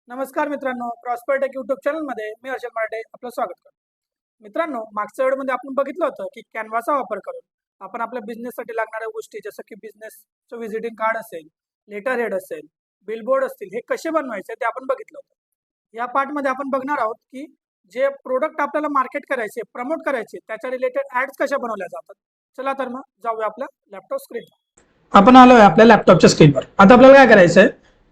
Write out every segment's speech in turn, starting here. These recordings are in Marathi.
नमस्कार मित्रांनो, प्रॉस्पेरटेक यूट्यूब चॅनलमध्ये मी हर्षल मराठे आपलं स्वागत करतो. मित्रांनो, मागच्या व्हिडिओमध्ये आपण बघितलं होतं की कॅनव्हाचा वापर करून आपण आपल्या बिझनेससाठी लागणाऱ्या गोष्टी जसं की बिझनेसचं व्हिजिटिंग कार्ड असेल, लेटर हेड असेल, बिलबोर्ड असतील, हे कसे बनवायचे ते आपण बघितलं होतं. या पार्टमध्ये आपण बघणार आहोत की जे प्रोडक्ट आपल्याला मार्केट करायचे, प्रमोट करायचे, त्याच्या रिलेटेड ऍड्स कशा बनवल्या जातात. चला तर मग जाऊया आपल्या लॅपटॉप स्क्रीनवर. आपण आलोय आपल्या लॅपटॉपच्या स्क्रीनवर. आता आपल्याला काय करायचंय,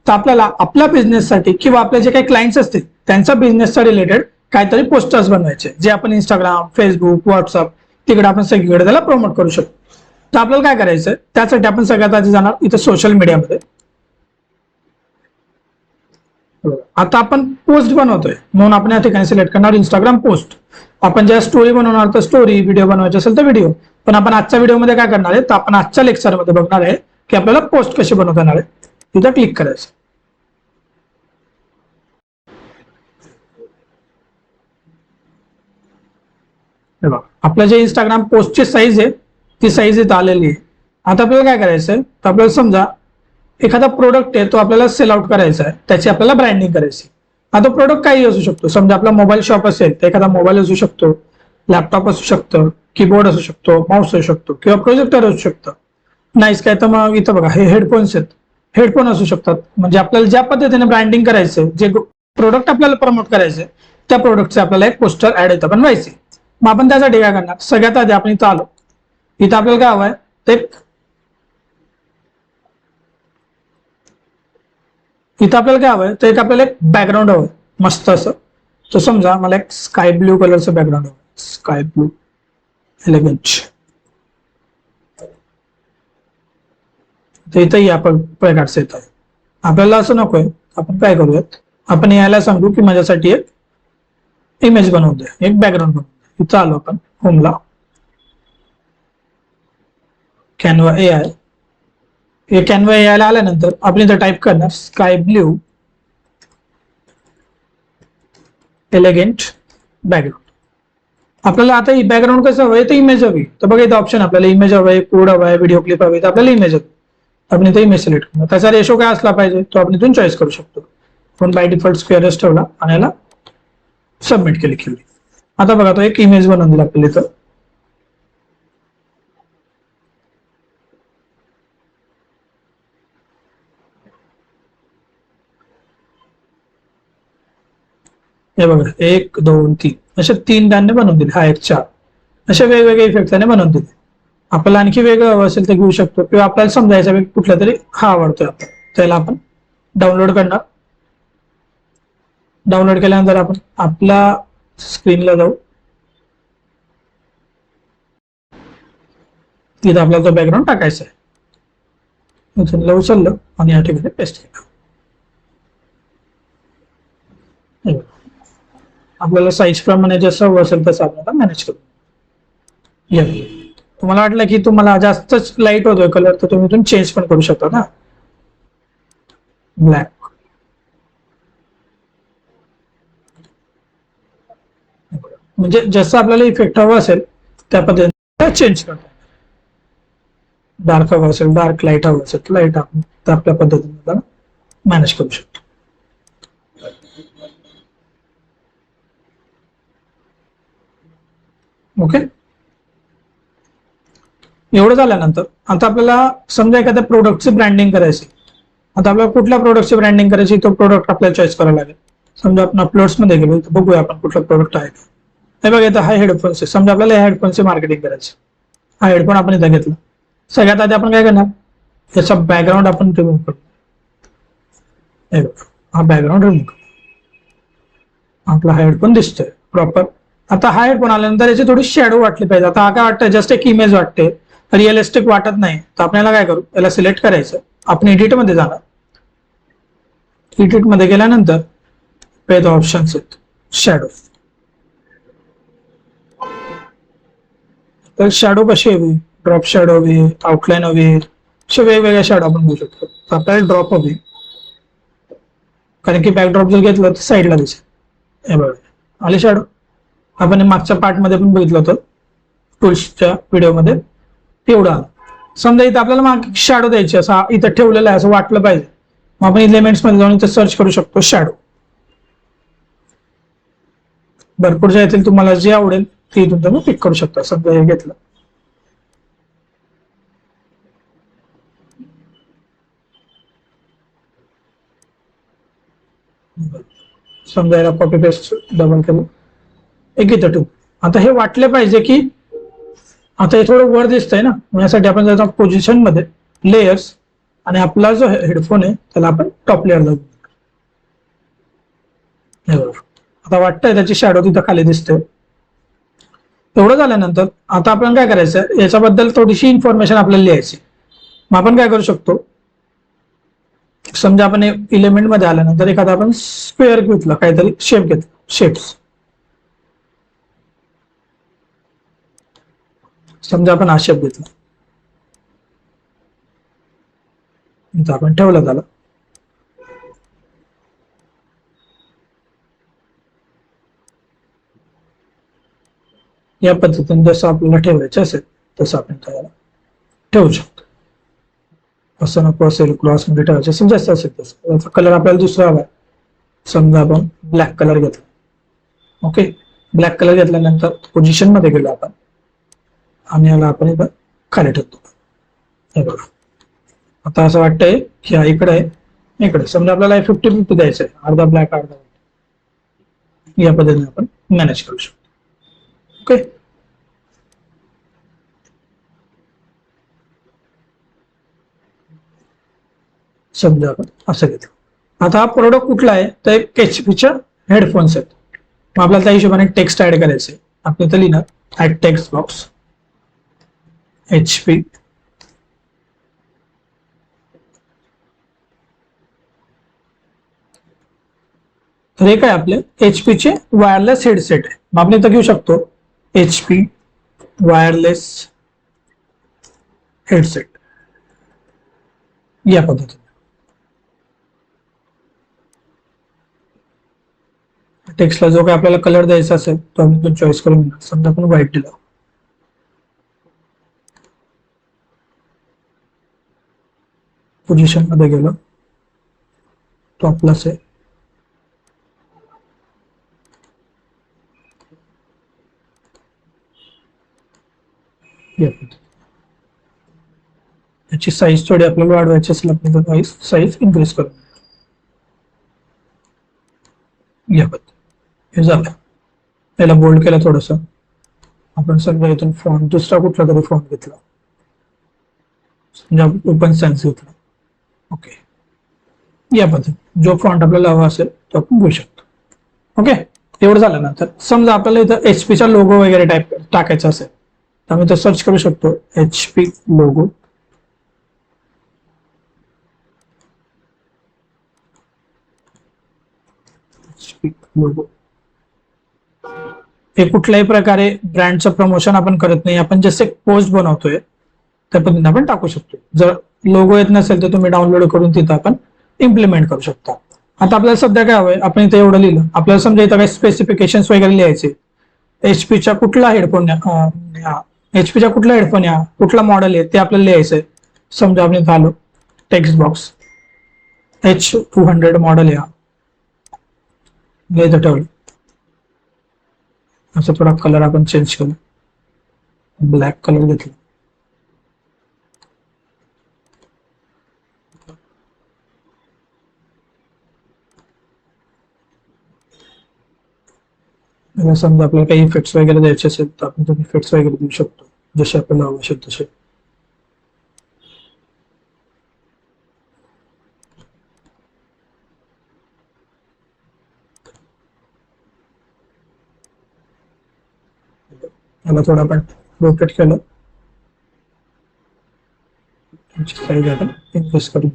तर आपल्याला आपल्या बिझनेससाठी किंवा आपले जे काही क्लायंट्स असतील त्यांच्या बिझनेसच्या रिलेटेड काहीतरी पोस्टर्स बनवायचे, जे आपण इंस्टाग्राम, फेसबुक, व्हॉट्सअप तिकडे आपण सगळीकडे त्याला प्रमोट करू शकतो. तर आपल्याला काय करायचंय, त्यासाठी आपण सगळ्यात आधी जाणार इथं सोशल मीडियामध्ये. आता आपण पोस्ट बनवतोय म्हणून आपण या ठिकाणी सिलेक्ट करणार इंस्टाग्राम पोस्ट. आपण ज्या स्टोरी बनवणार तर स्टोरी, व्हिडिओ बनवायचे असेल तर व्हिडिओ. पण आपण आजच्या व्हिडिओमध्ये काय करणार आहे, तर आपण आजच्या लेक्चरमध्ये बघणार आहे की आपल्याला पोस्ट कशी बनवता येणार आहे. तिथं क्लिक करायचं. आपलं जे इंस्टाग्राम पोस्टची साईज आहे ती साईज इथं आलेली आहे. आता आपल्याला काय करायचंय, तर आपल्याला समजा एखादा प्रोडक्ट आहे तो आपल्याला सेल आउट करायचा आहे, त्याची आपल्याला ब्रँडिंग करायची. आता प्रोडक्ट काही असू शकतो, समजा आपला मोबाईल शॉप असेल तर एखादा मोबाईल असू शकतो, लॅपटॉप असू शकतं, कीबोर्ड असू शकतो, माऊस असू शकतो किंवा प्रोजेक्टर असू शकतं. नाहीच काय तर मग इथं बघा हे हेडफोन्स आहेत, हेडफोन असू शकतात. म्हणजे आपल्याला ज्या पद्धतीने ब्रँडिंग करायचं, जे प्रोडक्ट आपल्याला प्रमोट करायचे त्या प्रोडक्टचे आपल्याला एक पोस्टर ऍड इथं बनवायचे. मग आपण त्यासाठी काय करणार, सगळ्यात आधी आपण इथं आलो, इथं आपल्याला काय हवंय ते इथं आपल्याला काय हवंय, तर एक आपल्याला एक बॅकग्राऊंड हवंय मस्त असं. तर समजा मला एक स्काय ब्ल्यू कलरचं बॅकग्राऊंड हवं, स्काय ब्लू एलिगंट. तर इथंही आपण प्रकारचं येत आहे. आपल्याला असं नकोय, आपण काय करूयात, आपण यायला सांगू की माझ्यासाठी एक इमेज बनवू द्या, एक बॅकग्राऊंड बनवू द्या. इथं आलो आपण होमला, कॅनव्हा ए आय. हे कॅनव्हा ए आय ला आल्यानंतर आपण इथं टाईप करणार स्काय ब्ल्यू एलिगंट बॅकग्राऊंड. आपल्याला आता बॅकग्राऊंड कसं हवंय, तर इमेज हवी. तर बघा इथं ऑप्शन आपल्याला इमेज हवंय, कोड हवाय, व्हिडिओ क्लिप हवी. तर आपल्याला इमेज हवी, आपण इथे इमेज सिलेक्ट करणार. त्याचा रेशो काय असला पाहिजे तो आपण इथून चॉईस करू शकतो. पण बाय डिफॉल्ट स्क्वेअरच ठेवला आणि याला सबमिट केली. आता बघा तो एक इमेज बनवून दिला आपल्याला इथं. हे बघा 1 2 3 असे 3 दांडे बनवून दिले, हा एक 4 असे वेगवेगळे इफेक्ट त्याने बनवून दिले. आपल्याला आणखी वेगळं हवं असेल तर घेऊ शकतो, किंवा आपल्याला समजायचा कुठला तरी हा आवडतोय आपण, त्याला आपण डाउनलोड करणार. डाउनलोड केल्यानंतर आपण आपल्या स्क्रीनला जाऊ, तिथं आपल्याला तो बॅकग्राऊंड टाकायचा आहे. इथून उचललं आणि या ठिकाणी पेस्ट केलं. आपल्याला साईज प्रमाणे जसं हवं असेल तसं आपल्याला मॅनेज करू. तुम्हाला वाटलं की तुम्हाला जास्तच लाईट होतोय कलर, तर तुम्ही इथून चेंज पण करू शकता ना, ब्लॅक. म्हणजे जसं आपल्याला इफेक्ट हवा असेल त्या पद्धतीने चेंज करतो. डार्क हवं असेल डार्क, लाईट हवं असेल लाईट, आपण तर आपल्या पद्धतीने मॅनेज करू शकतो. ओके, एवढं झाल्यानंतर आता आपल्याला समजा एखाद्या प्रोडक्टची ब्रँडिंग करायची. आता आपल्याला कुठल्या प्रोडक्टची ब्रँडिंग करायची, तो प्रोडक्ट आपल्याला चॉईस करावा लागेल. समजा आपण अपलोड्स मध्ये गेलो तर बघूया आपण कुठला प्रोडक्ट आहे. हे बघा इथं हा हेडफोन्स आहे. समजा आपल्याला हेडफोनची मार्केटिंग करायची, हा हेडफोन आपण इथं घेतला. सगळ्यात आधी आपण काय करणार, याचा बॅकग्राऊंड आपण रिमूव्ह करू. हा बॅकग्राऊंड रिमूव्ह करू. आपला हेडफोन दिसतोय प्रॉपर. आता हा हेडफोन आल्यानंतर याची थोडी शॅडो वाटली पाहिजे. आता हा काय वाटतं, जस्ट एक इमेज वाटते, रिअलिस्टिक वाटत नाही. तर आपल्याला काय करू, याला सिलेक्ट करायचं, आपण एडिट मध्ये जाणार. एडिट मध्ये गेल्यानंतर पेज ऑप्शन्स आहेत, शॅडो. तर शॅडो कशी हवी, ड्रॉप शॅडो हवी, आउटलाईन हवी, अशा वेगवेगळ्या शॅडो आपण घेऊ शकतो. तर आपल्याला ड्रॉप हवी, कारण की बॅकड्रॉप जर घेतलं तर साईडला दिसेल. हे बघा आले शॅडो. आपण मागच्या पार्ट मध्ये पण बघितलं होतं, टूल्सच्या व्हिडिओमध्ये एवढं आलं. समजा इथं आपल्याला मागे शॅडो द्यायची, असं इथं ठेवलेलं आहे असं वाटलं पाहिजे. मग आपण एलिमेंट्स मध्ये जाऊन इथं सर्च करू शकतो शॅडो. भरपूर जे येतील तुम्हाला जे आवडेल ते इथून तुम्ही पिक करू शकता. समजा हे घेतलं, समजा याला कॉपी पेस्ट डबल केलं, एक इथं ठेवू. आता हे वाटले पाहिजे की आता हे थोडं वर दिसतंय ना, यासाठी आपण जायचं पोझिशन मध्ये, लेयर्स, आणि आपला जो हेडफोन आहे त्याला आपण टॉप लेअर लावू. आता वाटतंय त्याची शॅडो तिथं खाली दिसते. एवढं झाल्यानंतर आता आपण काय करायचं, याच्याबद्दल थोडीशी इन्फॉर्मेशन आपल्याला लिहायची. मग आपण काय करू शकतो, समजा आपण एलिमेंट मध्ये आल्यानंतर एखादा आपण स्क्वेअर घेतला, काहीतरी शेप घेतला, शेप्स समजा आपण हा शेप घेतला, इथं आपण ठेवला त्याला. या पद्धतीने जसं आपल्याला ठेवायचं असेल तसं आपण त्याला ठेवू शकतो. असं नको असेल क्रॉस मध्ये ठेवायचं असेल, जसं असेल तसं. याचा कलर आपल्याला दुसरा हवा, समजा आपण ब्लॅक कलर घेतला. ओके, ब्लॅक कलर घेतल्यानंतर पोझिशन मध्ये गेलो आपण, आणि याला आपण इथं खाली ठेवतो. हे बघा, आता असं वाटतंय की हा इकडे आहे, इकडे. समजा आपल्याला 50-50 द्यायचं आहे, अर्धा ब्लॅक अर्धा व्हाईट. या पद्धतीने आपण मॅनेज करू शकतो. ओके, समजा आपण असं घेतलं. आता हा प्रोडक्ट कुठला आहे, तर एक HP हेडफोन्स आहेत. मग आपल्याला त्या हिशोबाने टेक्स्ट ऍड करायचे. आपण इथं लिहिणार ऍड टेक्स्ट बॉक्स HP. तर हे काय आपले HP चे वायरलेस हेडसेट आहे. मग आपण इथं घेऊ शकतो HP वायरलेस हेडसेट, या पद्धतीने. टेक्स्टला जो काही आपल्याला कलर द्यायचा असेल तो आपण चॉईस करून घेणार. समजा आपण व्हाईट दिला, पोझिशन मध्ये गेलो, टॉप प्लस आहे, याची साईज थोडी आपल्याला वाढवायची असेल, आपण साईज इन्क्रीज करू. या पद्धतीने हे झालं. याला बोल्ड केलं थोडस. आपण समजा इथून फॉन्ट दुसरा कुठला तरी फॉन्ट घेतला, समजा ओपन सेन्स घेतला. ओके, या पद्धतीने जो फॉन्ट आपल्याला हवा असेल तो आपण घेऊ शकतो. ओके, एवढं झाल्यानंतर समजा आपल्याला इथं HP चा लोगो वगैरे टाईप टाकायचा असेल तर आम्ही तो सर्च करू शकतो, HP लोगो. लोगो हे कुठल्याही प्रकारे ब्रँडचं प्रमोशन आपण करत नाही, आपण जसे पोस्ट बनवतोय त्या पद्धतीने आपण टाकू शकतो. जर लोगो येत नसेल तर तुम्ही डाउनलोड करून तिथं आपण इम्प्लिमेंट करू शकता. आता आपल्याला सध्या काय हवंय, आपण इथे एवढं लिहिलं. आपल्याला समजा इथं काही स्पेसिफिकेशन्स वगैरे लिहायचे, HP चा कुठला हेडफोन, HP चा कुठला हेडफोन या कुठला मॉडेल आहे ते आपल्याला लिहायचंय. समजा आपण इथं आलो, टेक्स्ट बॉक्स H200 मॉडेल या, इथं ठेवलं. असं थोडा कलर आपण चेंज केला, ब्लॅक कलर घेतला. समजा आपल्याला काही इफेक्ट्स वगैरे द्यायचे असेल तर आपण तुम्ही इफेक्ट्स वगैरे देऊ शकतो, जसे आपल्याला आवश्यक तसे. याला थोडं आपण रोटेट केलं, साईज आपण इन्क्रीज करू.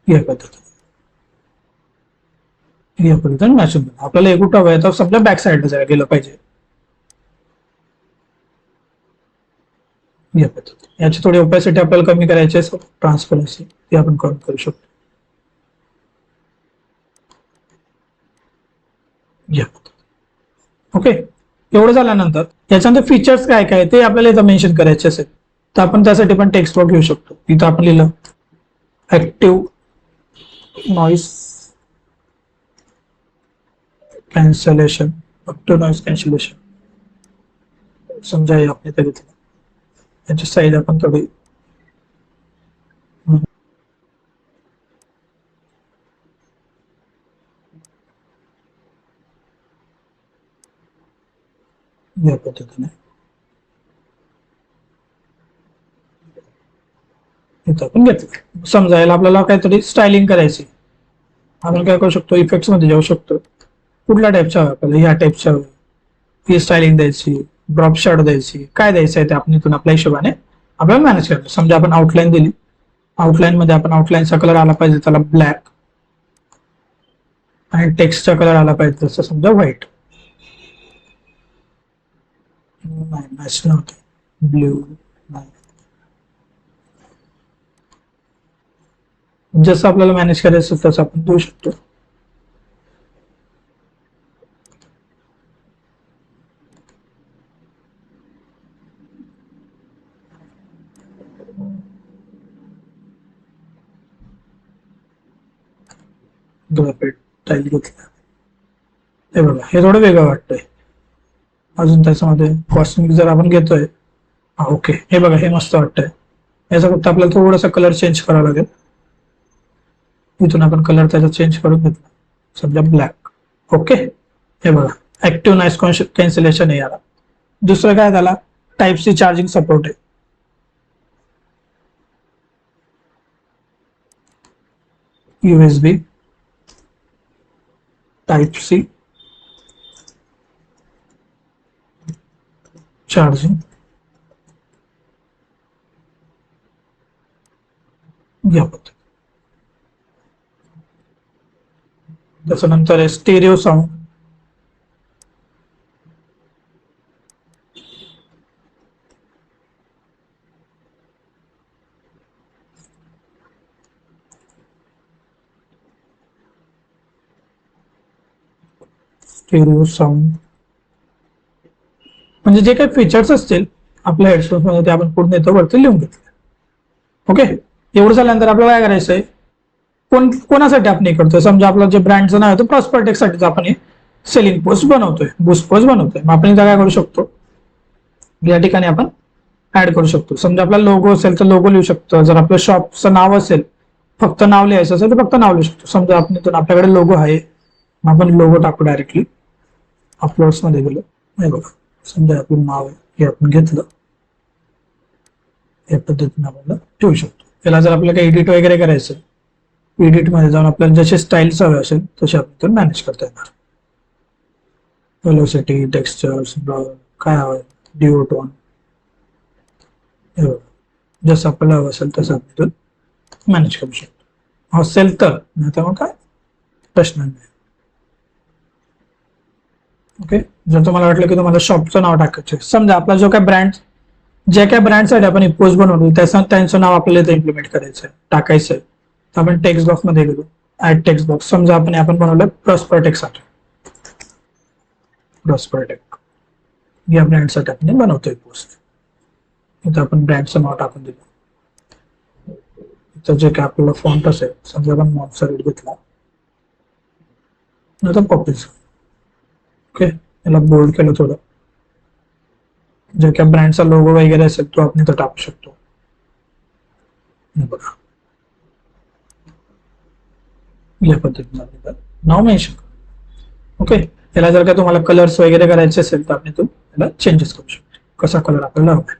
या पद्धतीने मॅच होईल. आपल्याला एक कुठं हवं तर समजा बॅक साईडला जायला गेलं पाहिजे. या पद्धतीने याची थोडी ओपॅसिटी आपल्याला कमी करायची आहे, ट्रान्सपरन्सी ती आपण करू शकतो. ओके, एवढं झाल्यानंतर याच्यानंतर फीचर्स काय काय ते आपल्याला इथं मेन्शन करायचे असेल तर आपण त्यासाठी पण टेक्स्ट बॉक्स घेऊ शकतो. इथं आपण लिहिलं active noise cancellation, auto noise cancellation समजा हे आपण इथे घेतलं, याची साईज आपण थोडी या पद्धतीने इथं आपण घेतलं. समजा याला आपल्याला काहीतरी स्टायलिंग करायची, आपण काय करू शकतो, इफेक्ट्स मध्ये जाऊ शकतो. कुठल्या टाईपच्या हवं आपल्याला, ह्या टाईपच्या हवं, ही स्टायलिंग द्यायची, ड्रॉप शॉट द्यायची, काय द्यायचं आहे ते आपण इथून आपल्या हिशोबाने आपल्याला मॅनेज करायचं. समजा आपण आउटलाईन दिली, आउटलाईन मध्ये आपण आउटलाईनचा कलर आला पाहिजे त्याला ब्लॅक, आणि टेक्स्टचा कलर आला पाहिजे तसं समजा व्हाईट. नाही मॅच नव्हते, ब्ल्यू नाही. जसं आपल्याला मॅनेज करायचं तसं आपण देऊ शकतो. टाईल घेतला, हे बघा हे थोडं वेगळं वाटतंय. अजून त्याच्यामध्ये कॉस्मिक जर आपण घेतोय, हा ओके, हे बघा हे मस्त वाटतंय. याचा फक्त आपल्याला थोडासा कलर चेंज करावा लागेल. इथून आपण कलर त्याचा चेंज करून घेतला, समजा ब्लॅक. ओके, हे बघा ऍक्टिव्ह नॉइस कॅन्सलेशन आहे याला. दुसरं काय त्याला, टाईप सी चार्जिंग सपोर्ट आहे. यूएसबी टाइप सी चार्जिंग या पद्धती. त्याच्यानंतर स्टेरिओ साऊंड, स्टेरिओ साऊंड म्हणजे जे काही फीचर्स असतील आपल्या हेडफोन्स मध्ये ते आपण पूर्ण येतो वरती लिहून घेतले. ओके, एवढं झाल्यानंतर आपल्याला काय करायचंय, कोणासाठी आपण हे करतोय, समजा आपलं जे ब्रँडचं नाव आहे प्रॉस्पेक्टेक्स साठी आपण हे सेलिंग पोस्ट बनवतोय, बूस्ट पोस्ट बनवतोय. मग आपण इथं काय करू शकतो, या ठिकाणी आपण ऍड करू शकतो. समजा आपला लोगो असेल तर लोगो लिहू शकतो. जर आपलं शॉपचं नाव असेल, फक्त नाव लिहायचं असेल तर फक्त नाव लिहू शकतो. समजा आपण इथून आपल्याकडे लोगो आहे, आपण लोगो टाकू डायरेक्टली. अपलोड्स मध्ये गेलो, हे बघा समजा आपलं नाव आहे, हे आपण घेतलं, या पद्धतीने आपण ठेवू शकतो. त्याला जर आपल्याला काही एडिट वगैरे करायचं, एडिट मध्ये जाऊन आपल्याला जसे स्टाईल्स हवे असेल तसे आपण मॅनेज करता येणार. वेलोसिटी, टेक्स्चर्स, काय हवं, डिओटोन, जसं आपल्याला हवं असेल तसं आपण मॅनेज करू शकतो. असेल तर, नाही तर मग काय प्रश्न नाही. ओके, जर तुम्हाला वाटलं की तुम्हाला शॉपचं नाव टाकायचं, समजा आपला जो काय ब्रँड, ज्या काय ब्रँडसाठी आपण पोस्ट बनवतो त्यांचं नाव आपल्याला इथे इम्प्लिमेंट करायचं आहे, टाकायचं आहे. तर आपण टेक्स्ट बॉक्स मध्ये गेलो, ऍड टेक्स्ट बॉक्स. समजा आपण बनवलं प्रॉस्पेक्टेक साठी, प्रॉस्पेक्टेक या ब्रँडसाठी आपण बनवतोय पोस्ट. इथं आपण ब्रँडचं नाव टाकून दिलं. इथं जे काय आपल्याला फॉन्ट असेल, समजा आपण मॉन्स्टर रेड घेतला, नंतर कॉपीज. ओके, याला बोल्ड केलं थोडं. जे काय ब्रँडचा लोगो वगैरे असेल तो आपण इथं टाकू शकतो. बघा या पद्धतीने नाव मेन्शन. ओके, याला जर का तुम्हाला कलर्स वगैरे करायचे असेल तर आपण याला चेंजेस करू शकतो, कसा कलर आपल्याला हवा.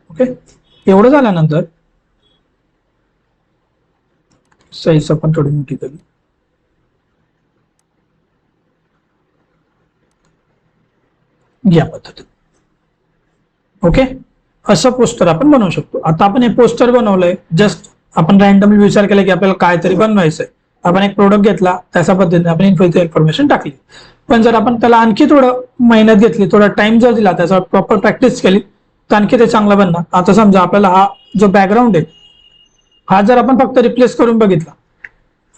ओके, एवढं झाल्यानंतर साईज आपण थोडी मोठी केली. या पद्धतीने. ओके, असं पोस्टर आपण बनवू शकतो. आता आपण हे पोस्टर बनवलंय, जस्ट आपण रॅन्डमली विचार केला की आपल्याला काहीतरी बनवायचंय, आपण एक प्रोडक्ट घेतला, त्याच्या पद्धतीने आपण इन्फॉर्मेशन टाकली. पण जर आपण त्याला आणखी थोडं मेहनत घेतली, थोडा टाइम जर दिला, त्याचा प्रॉपर प्रॅक्टिस केली, तर आणखी ते चांगलं बनणार. आता समजा आपल्याला हा जो बॅकग्राऊंड आहे, हा जर आपण फक्त रिप्लेस करून बघितला,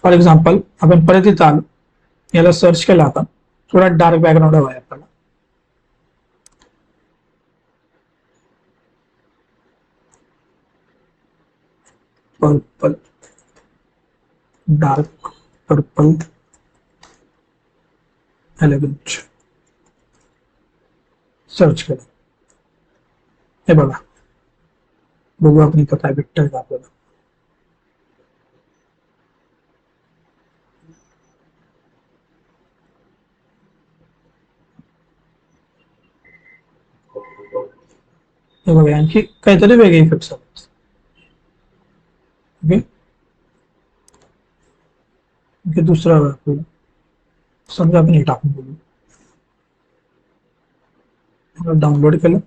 फॉर एक्झाम्पल आपण परत इथं आलो, याला सर्च केला, आपण थोडा डार्क बॅकग्राऊंड हवा आहे आपल्याला, purple, dark purple, elegant search केलं, हे बघा, बघू आपण इथं काय भेटतंय का आपल्याला. हे बघा, आणखी काहीतरी वेगळे इफेक्ट्स आहेत. ओके, दुसरा आपल्याला समजा आपण हे टाकून बघू. डाउनलोड केलं,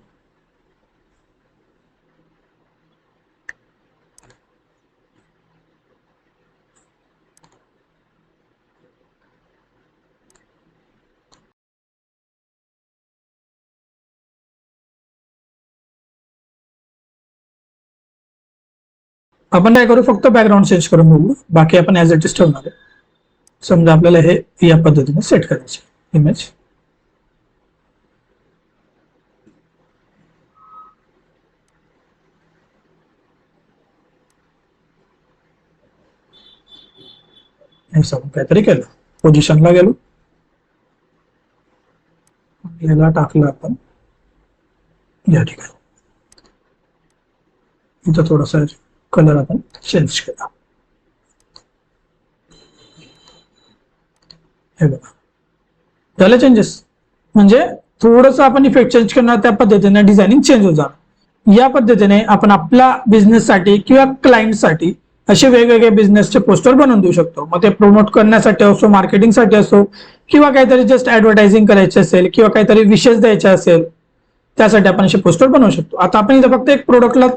आपण काय करू, फक्त बॅकग्राऊंड चेंज करून बघू, बाकी आपण ऍज इट इज ठेवणार आहे. समजा आपल्याला हे या पद्धतीने सेट करायचे इमेज. आपण काहीतरी केलं, पोझिशनला गेलो, याला टाकलं आपण या ठिकाणी. इथं थोडासा कलर आपण चेंज केला, हे बघा झालं चेंजेस. म्हणजे थोडस आपण इफेक्ट चेंज करणार, त्या पद्धतीने डिझायनिंग चेंज होत जाणार. या पद्धतीने आपण आपल्या बिझनेससाठी किंवा क्लायंटसाठी असे वेगवेगळे बिझनेसचे पोस्टर बनवून देऊ शकतो. मग ते प्रमोट करण्यासाठी असो, मार्केटिंगसाठी असो, किंवा काहीतरी जस्ट ऍडव्हर्टायझिंग करायचे असेल, किंवा काहीतरी विशेष द्यायचे असेल, त्यासाठी आपण असे पोस्टर बनवू शकतो. आता आपण इथं फक्त एक प्रोडक्टला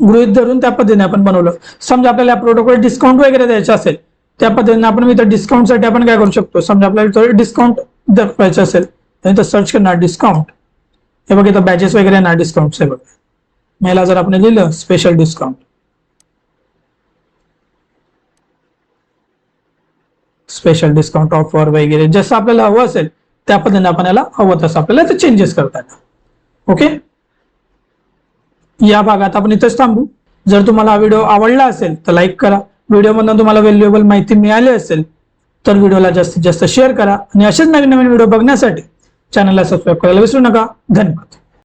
गृहीत धरून त्या पद्धतीने आपण बनवलं. समजा आपल्याला या प्रोडक्टवर डिस्काउंट वगैरे द्यायचं असेल, त्या पद्धतीने आपण इथं डिस्काउंटसाठी आपण काय करू शकतो. समजा आपल्याला डिस्काउंट दाखवायचं असेल तर इथं सर्च करणार डिस्काउंट. हे बघा इथं बॅचेस वगैरे ना डिस्काउंट आहे बघा. मला जर आपण लिहिलं special discount, special discount offer वगैरे, जसं आपल्याला हवं असेल त्या पद्धतीने आपण याला हवं तसं आपल्याला ते चेंजेस करता येतात. ओके, या भागात आपण इथेच थांबू. जर तुम्हाला हा व्हिडिओ आवडला असेल तर लाईक करा. व्हिडिओमधून तुम्हाला व्हॅल्युएबल माहिती मिळाली असेल तर व्हिडिओला जास्तीत जास्त शेअर करा. आणि असेच नवीन नवीन व्हिडिओ बघण्यासाठी चॅनलला सबस्क्राईब करायला विसरू नका. धन्यवाद.